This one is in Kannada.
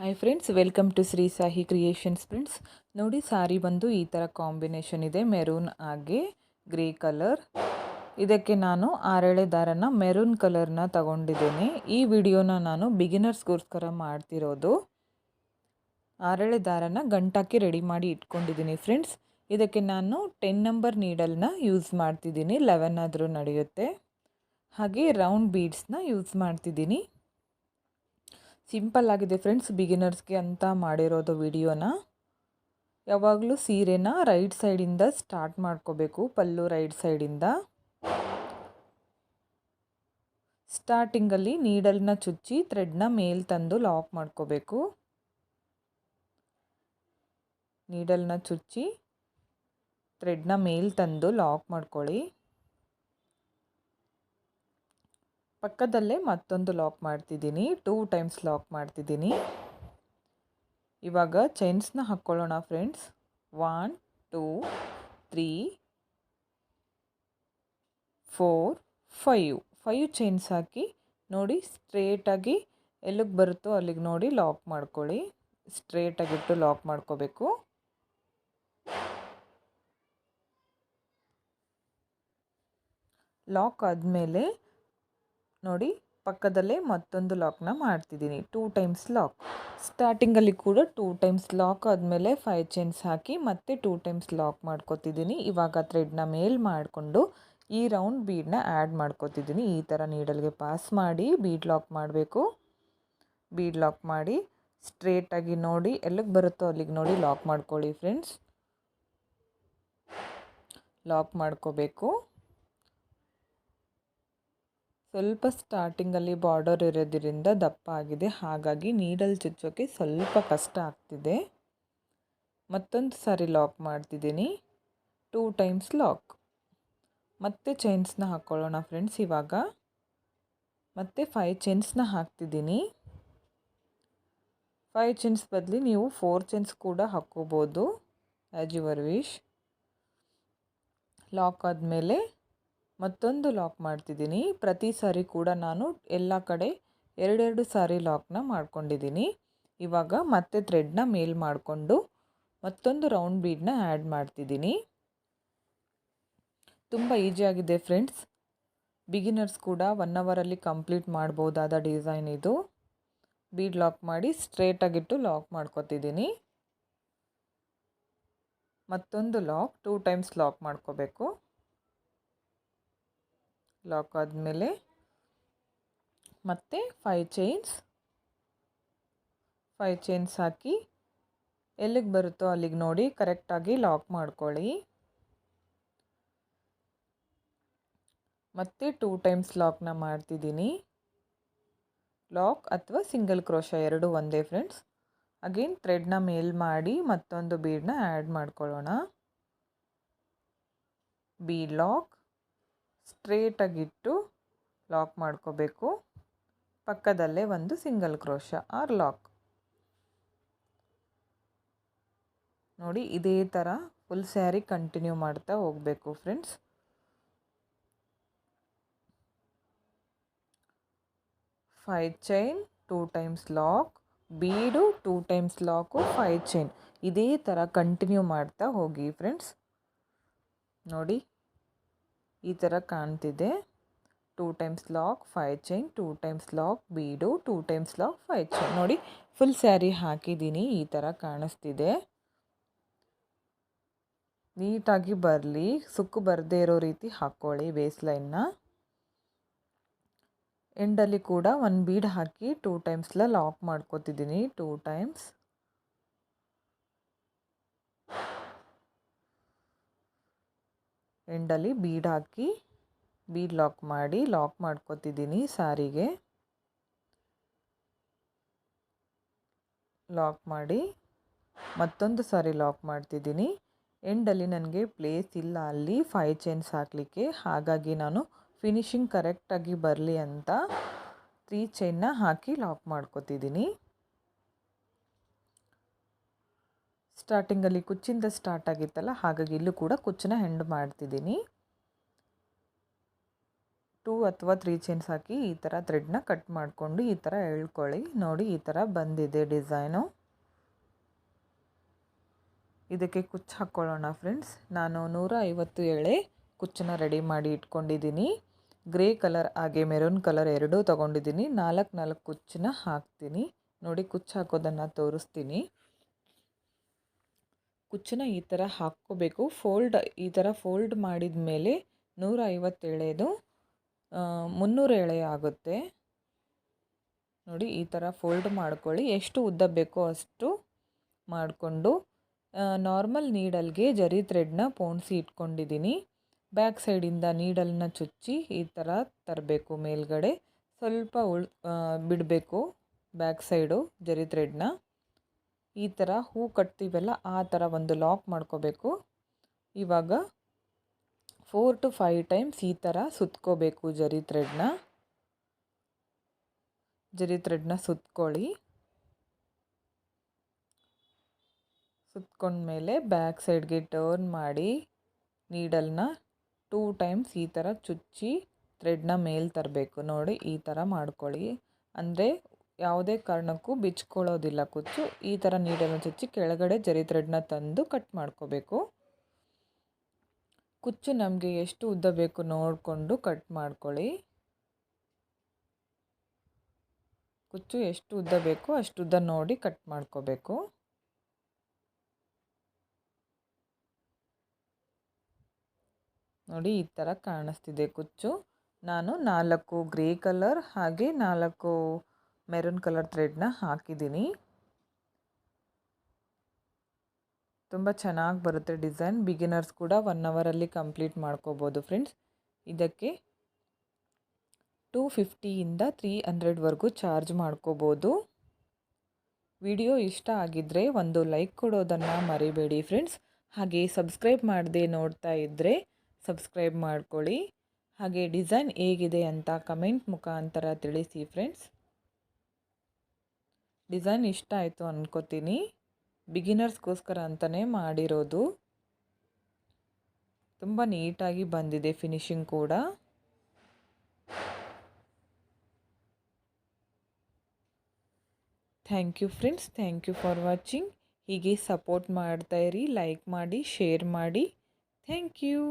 Hi friends, welcome to Shri Sahi creations. Friends ನೋಡಿ, ಸಾರಿ ಬಂದು ಈ ಥರ ಕಾಂಬಿನೇಷನ್ ಇದೆ, ಮೆರೂನ್ ಹಾಗೆ ಗ್ರೇ ಕಲರ್. ಇದಕ್ಕೆ ನಾನು ಆರೆಳೆ ದಾರನ ಮೆರೂನ್ ಕಲರ್ನ ತಗೊಂಡಿದ್ದೇನೆ. ಈ ವಿಡಿಯೋನ ನಾನು ಬಿಗಿನರ್ಸ್ಗೋಸ್ಕರ ಮಾಡ್ತಿರೋದು. ಆರೆಳೆ ದಾರನ ಗಂಟಾಕಿ ರೆಡಿ ಮಾಡಿ ಇಟ್ಕೊಂಡಿದ್ದೀನಿ ಫ್ರೆಂಡ್ಸ್. ಇದಕ್ಕೆ ನಾನು 10 ನಂಬರ್ ನೀಡಲ್ನ ಯೂಸ್ ಮಾಡ್ತಿದ್ದೀನಿ, 11 ಆದರೂ ನಡೆಯುತ್ತೆ. ಹಾಗೆ ರೌಂಡ್ ಬೀಡ್ಸ್ನ ಯೂಸ್ ಮಾಡ್ತಿದ್ದೀನಿ. ಸಿಂಪಲ್ ಆಗಿದೆ ಫ್ರೆಂಡ್ಸ್, ಬಿಗಿನರ್ಸ್ಗೆ ಅಂತ ಮಾಡಿರೋದು ವಿಡಿಯೋನ. ಯಾವಾಗಲೂ ಸೀರೆನ ರೈಟ್ ಸೈಡಿಂದ ಸ್ಟಾರ್ಟ್ ಮಾಡ್ಕೋಬೇಕು, ಪಲ್ಲು ರೈಟ್ ಸೈಡಿಂದ. ಸ್ಟಾರ್ಟಿಂಗಲ್ಲಿ ನೀಡಲ್ನ ಚುಚ್ಚಿ ಥ್ರೆಡ್ನ ಮೇಲ್ ತಂದು ಲಾಕ್ ಮಾಡ್ಕೋಬೇಕು. ನೀಡಲ್ನ ಚುಚ್ಚಿ ಥ್ರೆಡ್ನ ಮೇಲ್ ತಂದು ಲಾಕ್ ಮಾಡ್ಕೊಳ್ಳಿ. ಪಕ್ಕದಲ್ಲೇ ಮತ್ತೊಂದು ಲಾಕ್ ಮಾಡ್ತಿದ್ದೀನಿ, 2 ಟೈಮ್ಸ್ ಲಾಕ್ ಮಾಡ್ತಿದ್ದೀನಿ. ಇವಾಗ ಚೈನ್ಸ್ನ ಹಾಕ್ಕೊಳ್ಳೋಣ ಫ್ರೆಂಡ್ಸ್. 1 2 3 4 5 ಚೈನ್ಸ್ ಹಾಕಿ ನೋಡಿ, ಸ್ಟ್ರೇಟಾಗಿ ಎಲ್ಲಿಗೆ ಬರುತ್ತೋ ಅಲ್ಲಿಗೆ ನೋಡಿ ಲಾಕ್ ಮಾಡ್ಕೊಳ್ಳಿ. ಸ್ಟ್ರೇಟಾಗಿಟ್ಟು ಲಾಕ್ ಮಾಡ್ಕೋಬೇಕು. ಲಾಕ್ ಆದಮೇಲೆ ನೋಡಿ, ಪಕ್ಕದಲ್ಲೇ ಮತ್ತೊಂದು ಲಾಕ್ನ ಮಾಡ್ತಿದ್ದೀನಿ, 2 ಟೈಮ್ಸ್ ಲಾಕ್. ಸ್ಟಾರ್ಟಿಂಗಲ್ಲಿ ಕೂಡ 2 ಟೈಮ್ಸ್ ಲಾಕ್ ಆದಮೇಲೆ 5 ಚೈನ್ಸ್ ಹಾಕಿ ಮತ್ತೆ 2 ಟೈಮ್ಸ್ ಲಾಕ್ ಮಾಡ್ಕೋತಿದ್ದೀನಿ. ಇವಾಗ ಥ್ರೆಡ್ನ ಮೇಲ್ ಮಾಡಿಕೊಂಡು ಈ ರೌಂಡ್ ಬೀಡನ್ನ ಆ್ಯಡ್ ಮಾಡ್ಕೋತಿದ್ದೀನಿ. ಈ ಥರ ನೀಡಲ್ಗೆ ಪಾಸ್ ಮಾಡಿ ಬೀಡ್ ಲಾಕ್ ಮಾಡಬೇಕು. ಬೀಡ್ ಲಾಕ್ ಮಾಡಿ ಸ್ಟ್ರೇಟಾಗಿ ನೋಡಿ ಎಲ್ಲಿಗೆ ಬರುತ್ತೋ ಅಲ್ಲಿಗೆ ನೋಡಿ ಲಾಕ್ ಮಾಡ್ಕೊಳ್ಳಿ ಫ್ರೆಂಡ್ಸ್. ಲಾಕ್ ಮಾಡ್ಕೋಬೇಕು. ಸ್ವಲ್ಪ ಸ್ಟಾರ್ಟಿಂಗಲ್ಲಿ ಬಾರ್ಡರ್ ಇರೋದ್ರಿಂದ ದಪ್ಪ ಆಗಿದೆ, ಹಾಗಾಗಿ ನೀಡಲ್ ಚುಚ್ಚೋಕ್ಕೆ ಸ್ವಲ್ಪ ಕಷ್ಟ ಆಗ್ತಿದೆ. ಮತ್ತೊಂದು ಸಾರಿ ಲಾಕ್ ಮಾಡ್ತಿದ್ದೀನಿ, 2 ಟೈಮ್ಸ್ ಲಾಕ್. ಮತ್ತೆ ಚೈನ್ಸ್ನ ಹಾಕ್ಕೊಳ್ಳೋಣ ಫ್ರೆಂಡ್ಸ್. ಇವಾಗ ಮತ್ತೆ 5 ಚೈನ್ಸ್ನ ಹಾಕ್ತಿದ್ದೀನಿ. 5 ಚೈನ್ಸ್ ಬದಲು ನೀವು 4 ಚೈನ್ಸ್ ಕೂಡ ಹಾಕ್ಕೋಬೋದು, ಆ್ಯಸ್ ಯುವರ್ ವಿಶ್. ಲಾಕ್ ಆದಮೇಲೆ ಮತ್ತೊಂದು ಲಾಕ್ ಮಾಡ್ತಿದ್ದೀನಿ. ಪ್ರತಿ ಸಾರಿ ಕೂಡ ನಾನು ಎಲ್ಲ ಕಡೆ 2 ಸಾರಿ ಲಾಕ್ನ ಮಾಡ್ಕೊಂಡಿದ್ದೀನಿ. ಇವಾಗ ಮತ್ತೆ ಥ್ರೆಡ್ನ ಮೇಲ್ ಮಾಡಿಕೊಂಡು ಮತ್ತೊಂದು ರೌಂಡ್ ಬೀಡನ್ನ ಆ್ಯಡ್ ಮಾಡ್ತಿದ್ದೀನಿ. ತುಂಬ ಈಸಿಯಾಗಿದೆ ಫ್ರೆಂಡ್ಸ್, ಬಿಗಿನರ್ಸ್ ಕೂಡ 1 ಅವರಲ್ಲಿ ಕಂಪ್ಲೀಟ್ ಮಾಡ್ಬೋದಾದ ಡಿಸೈನ್ ಇದು. ಬೀಡ್ ಲಾಕ್ ಮಾಡಿ ಸ್ಟ್ರೇಟಾಗಿಟ್ಟು ಲಾಕ್ ಮಾಡ್ಕೊತಿದ್ದೀನಿ. ಮತ್ತೊಂದು ಲಾಕ್, 2 ಟೈಮ್ಸ್ ಲಾಕ್ ಮಾಡ್ಕೋಬೇಕು. ಲಾಕ್ ಆದಮೇಲೆ ಮತ್ತೆ 5 ಚೈನ್ಸ್ ಹಾಕಿ ಎಲ್ಲಿಗೆ ಬರುತ್ತೋ ಅಲ್ಲಿಗೆ ನೋಡಿ ಕರೆಕ್ಟಾಗಿ ಲಾಕ್ ಮಾಡ್ಕೊಳ್ಳಿ. ಮತ್ತೆ 2 ಟೈಮ್ಸ್ ಲಾಕ್ನ ಮಾಡ್ತಿದ್ದೀನಿ. ಲಾಕ್ ಅಥವಾ ಸಿಂಗಲ್ ಕ್ರೋಶ ಎರಡು ಒಂದೇ ಫ್ರೆಂಡ್ಸ್. ಅಗೇನ್ ಥ್ರೆಡ್ನ ಮೇಲ್ ಮಾಡಿ ಮತ್ತೊಂದು ಬೀಡನ್ನ ಆ್ಯಡ್ ಮಾಡ್ಕೊಳ್ಳೋಣ. ಬೀಡ್ ಲಾಕ್, ಸ್ಟ್ರೇಟಾಗಿಟ್ಟು ಲಾಕ್ ಮಾಡ್ಕೋಬೇಕು. ಪಕ್ಕದಲ್ಲೇ ಒಂದು ಸಿಂಗಲ್ ಕ್ರೋಶ ಆರ್ ಲಾಕ್. ನೋಡಿ, ಇದೇ ಥರ ಫುಲ್ ಸ್ಯಾರಿ ಕಂಟಿನ್ಯೂ ಮಾಡ್ತಾ ಹೋಗಬೇಕು friends. Five chain, 2 times lock, ಬೀಡು, 2 ಟೈಮ್ಸ್ ಲಾಕು, 5 ಚೈನ್. ಇದೇ ಥರ ಕಂಟಿನ್ಯೂ ಮಾಡ್ತಾ ಹೋಗಿ ಫ್ರೆಂಡ್ಸ್. ನೋಡಿ, ಈ ಥರ ಕಾಣ್ತಿದೆ. 2 times lock, 5 chain, 2 times lock, ಬೀಡು, 2 ಟೈಮ್ಸ್ ಲಾಕ್, 5 ಚೈನ್. ನೋಡಿ, ಫುಲ್ ಸ್ಯಾರಿ ಹಾಕಿದ್ದೀನಿ, ಈ ಥರ ಕಾಣಿಸ್ತಿದೆ. ನೀಟಾಗಿ ಬರಲಿ, ಸುಕ್ಕು ಬರದೇ ಇರೋ ರೀತಿ ಹಾಕ್ಕೊಳ್ಳಿ ಬೇಸ್ ಲೈನ್ನ. ಎಂಡಲ್ಲಿ ಕೂಡ 1 ಬೀಡ್ ಹಾಕಿ 2 ಟೈಮ್ಸ್ಲ ಲಾಕ್ ಮಾಡ್ಕೋತಿದ್ದೀನಿ, 2 ಟೈಮ್ಸ್. ಎಂಡಲ್ಲಿ ಬೀಡ್ ಹಾಕಿ ಬೀಡ್ ಲಾಕ್ ಮಾಡಿ ಲಾಕ್ ಮಾಡ್ಕೋತಿದ್ದೀನಿ ಸಾರಿಗೆ. ಲಾಕ್ ಮಾಡಿ ಮತ್ತೊಂದು ಸಾರಿ ಲಾಕ್ ಮಾಡ್ತಿದ್ದೀನಿ. ಎಂಡಲ್ಲಿ ನನಗೆ ಪ್ಲೇಸ್ ಇಲ್ಲ ಅಲ್ಲಿ 5 ಚೈನ್ಸ್ ಹಾಕಲಿಕ್ಕೆ, ಹಾಗಾಗಿ ನಾನು ಫಿನಿಶಿಂಗ್ ಕರೆಕ್ಟಾಗಿ ಬರಲಿ ಅಂತ 3 ಚೈನ್ನ ಹಾಕಿ ಲಾಕ್ ಮಾಡ್ಕೋತಿದ್ದೀನಿ. ಸ್ಟಾರ್ಟಿಂಗಲ್ಲಿ ಕುಚ್ಚಿಂದ ಸ್ಟಾರ್ಟ್ ಆಗಿತ್ತಲ್ಲ, ಹಾಗಾಗಿ ಇಲ್ಲೂ ಕೂಡ ಕುಚ್ಚನ್ನ ಹೆಂಡ್ ಮಾಡ್ತಿದ್ದೀನಿ. 2 ಅಥವಾ 3 ಚೈನ್ಸ್ ಹಾಕಿ ಈ ಥರ ಥ್ರೆಡ್ನ ಕಟ್ ಮಾಡಿಕೊಂಡು ಈ ಥರ ಎಳ್ಕೊಳ್ಳಿ. ನೋಡಿ ಈ ಥರ ಬಂದಿದೆ ಡಿಸೈನು. ಇದಕ್ಕೆ ಕುಚ್ಚು ಹಾಕ್ಕೊಳ್ಳೋಣ ಫ್ರೆಂಡ್ಸ್. ನಾನು 150 ಎಳೆ ಕುಚ್ಚನ್ನ ರೆಡಿ ಮಾಡಿ ಇಟ್ಕೊಂಡಿದ್ದೀನಿ. ಗ್ರೇ ಕಲರ್ ಹಾಗೆ ಮೆರೂನ್ ಕಲರ್ ಎರಡೂ ತೊಗೊಂಡಿದ್ದೀನಿ. 4 ಕುಚ್ಚನ್ನ ಹಾಕ್ತೀನಿ. ನೋಡಿ ಕುಚ್ಚು ಹಾಕೋದನ್ನು ತೋರಿಸ್ತೀನಿ. ಕುಚ್ಚನ್ನ ಈ ಥರ ಹಾಕ್ಕೋಬೇಕು. ಈ ಥರ ಫೋಲ್ಡ್ ಮಾಡಿದ ಮೇಲೆ 150 ಎಳೆದು 300 ಎಳೆ ಆಗುತ್ತೆ. ನೋಡಿ ಈ ಥರ ಫೋಲ್ಡ್ ಮಾಡ್ಕೊಳ್ಳಿ. ಎಷ್ಟು ಉದ್ದ ಬೇಕೋ ಅಷ್ಟು ಮಾಡಿಕೊಂಡು ನಾರ್ಮಲ್ ನೀಡಲ್ಗೆ ಜರಿ ಥ್ರೆಡ್ನ ಪೋಣಿಸಿ ಇಟ್ಕೊಂಡಿದ್ದೀನಿ. ಬ್ಯಾಕ್ ಸೈಡಿಂದ ನೀಡಲ್ನ ಚುಚ್ಚಿ ಈ ಥರ ತರಬೇಕು. ಮೇಲ್ಗಡೆ ಸ್ವಲ್ಪ ಬಿಡಬೇಕು ಬ್ಯಾಕ್ ಸೈಡು ಜರಿ ಥ್ರೆಡ್ನ. ಈ ಥರ ಹೂ ಕಟ್ತೀವಲ್ಲ ಆ ಥರ ಒಂದು ಲಾಕ್ ಮಾಡ್ಕೋಬೇಕು. ಇವಾಗ 4 to 5 ಟೈಮ್ಸ್ ಈ ಥರ ಸುತ್ಕೋಬೇಕು ಜರಿ ಥ್ರೆಡ್ನ ಸುತ್ಕೊಳ್ಳಿ. ಸುತ್ಕೊಂಡ್ಮೇಲೆ ಬ್ಯಾಕ್ ಸೈಡ್ಗೆ ಟರ್ನ್ ಮಾಡಿ ನೀಡಲ್ನ 2 ಟೈಮ್ಸ್ ಈ ಥರ ಚುಚ್ಚಿ ಥ್ರೆಡ್ನ ಮೇಲೆ ತರಬೇಕು. ನೋಡಿ ಈ ಥರ ಮಾಡ್ಕೊಳ್ಳಿ. ಅಂದರೆ ಯಾವುದೇ ಕಾರಣಕ್ಕೂ ಬಿಚ್ಕೊಳ್ಳೋದಿಲ್ಲ ಕುಚ್ಚು. ಈ ಥರ ನೀಡಲ್ನ ಚುಚ್ಚಿ ಕೆಳಗಡೆ ಜರಿ ಥ್ರೆಡ್ನ ತಂದು ಕಟ್ ಮಾಡ್ಕೋಬೇಕು. ಕುಚ್ಚು ನಮಗೆ ಎಷ್ಟು ಉದ್ದ ಬೇಕು ನೋಡಿಕೊಂಡು ಕಟ್ ಮಾಡ್ಕೊಳ್ಳಿ. ಕುಚ್ಚು ಎಷ್ಟು ಉದ್ದ ಬೇಕೋ ಅಷ್ಟು ಉದ್ದ ನೋಡಿ ಕಟ್ ಮಾಡ್ಕೋಬೇಕು. ನೋಡಿ ಈ ಥರ ಕಾಣಿಸ್ತಿದೆ ಕುಚ್ಚು. ನಾನು 4 ಗ್ರೇ ಕಲರ್ ಹಾಗೆ 4 ಮೆರೂನ್ ಕಲರ್ ಥ್ರೆಡ್ನ ಹಾಕಿದ್ದೀನಿ. ತುಂಬ ಚೆನ್ನಾಗಿ ಬರುತ್ತೆ ಡಿಸೈನ್. ಬಿಗಿನರ್ಸ್ ಕೂಡ 1 ಅವರಲ್ಲಿ ಕಂಪ್ಲೀಟ್ ಮಾಡ್ಕೋಬೋದು ಫ್ರೆಂಡ್ಸ್. ಇದಕ್ಕೆ 250 ಇಂದ 300ವರೆಗೂ ಚಾರ್ಜ್ ಮಾಡ್ಕೋಬೋದು. ವಿಡಿಯೋ ಇಷ್ಟ ಆಗಿದ್ದರೆ ಒಂದು ಲೈಕ್ ಕೊಡೋದನ್ನು ಮರಿಬೇಡಿ ಫ್ರೆಂಡ್ಸ್. ಹಾಗೆ ಸಬ್ಸ್ಕ್ರೈಬ್ ಮಾಡದೆ ನೋಡ್ತಾ ಇದ್ದರೆ ಸಬ್ಸ್ಕ್ರೈಬ್ ಮಾಡ್ಕೊಳ್ಳಿ. ಹಾಗೆ ಡಿಸೈನ್ ಹೇಗಿದೆ ಅಂತ ಕಮೆಂಟ್ ಮುಖಾಂತರ ತಿಳಿಸಿ ಫ್ರೆಂಡ್ಸ್. ಡಿಸೈನ್ ಇಷ್ಟ ಆಯಿತು ಅಂದ್ಕೋತೀನಿ. ಬಿಗಿನರ್ಸ್ಗೋಸ್ಕರ ಅಂತಲೇ ಮಾಡಿರೋದು. ತುಂಬ ನೀಟಾಗಿ ಬಂದಿದೆ ಫಿನಿಶಿಂಗ್ ಕೂಡ. Thank you friends. Thank you for watching. ಹೀಗೆ ಸಪೋರ್ಟ್ ಮಾಡ್ತಾಯಿರಿ. ಲೈಕ್ ಮಾಡಿ, ಶೇರ್ ಮಾಡಿ. Thank you.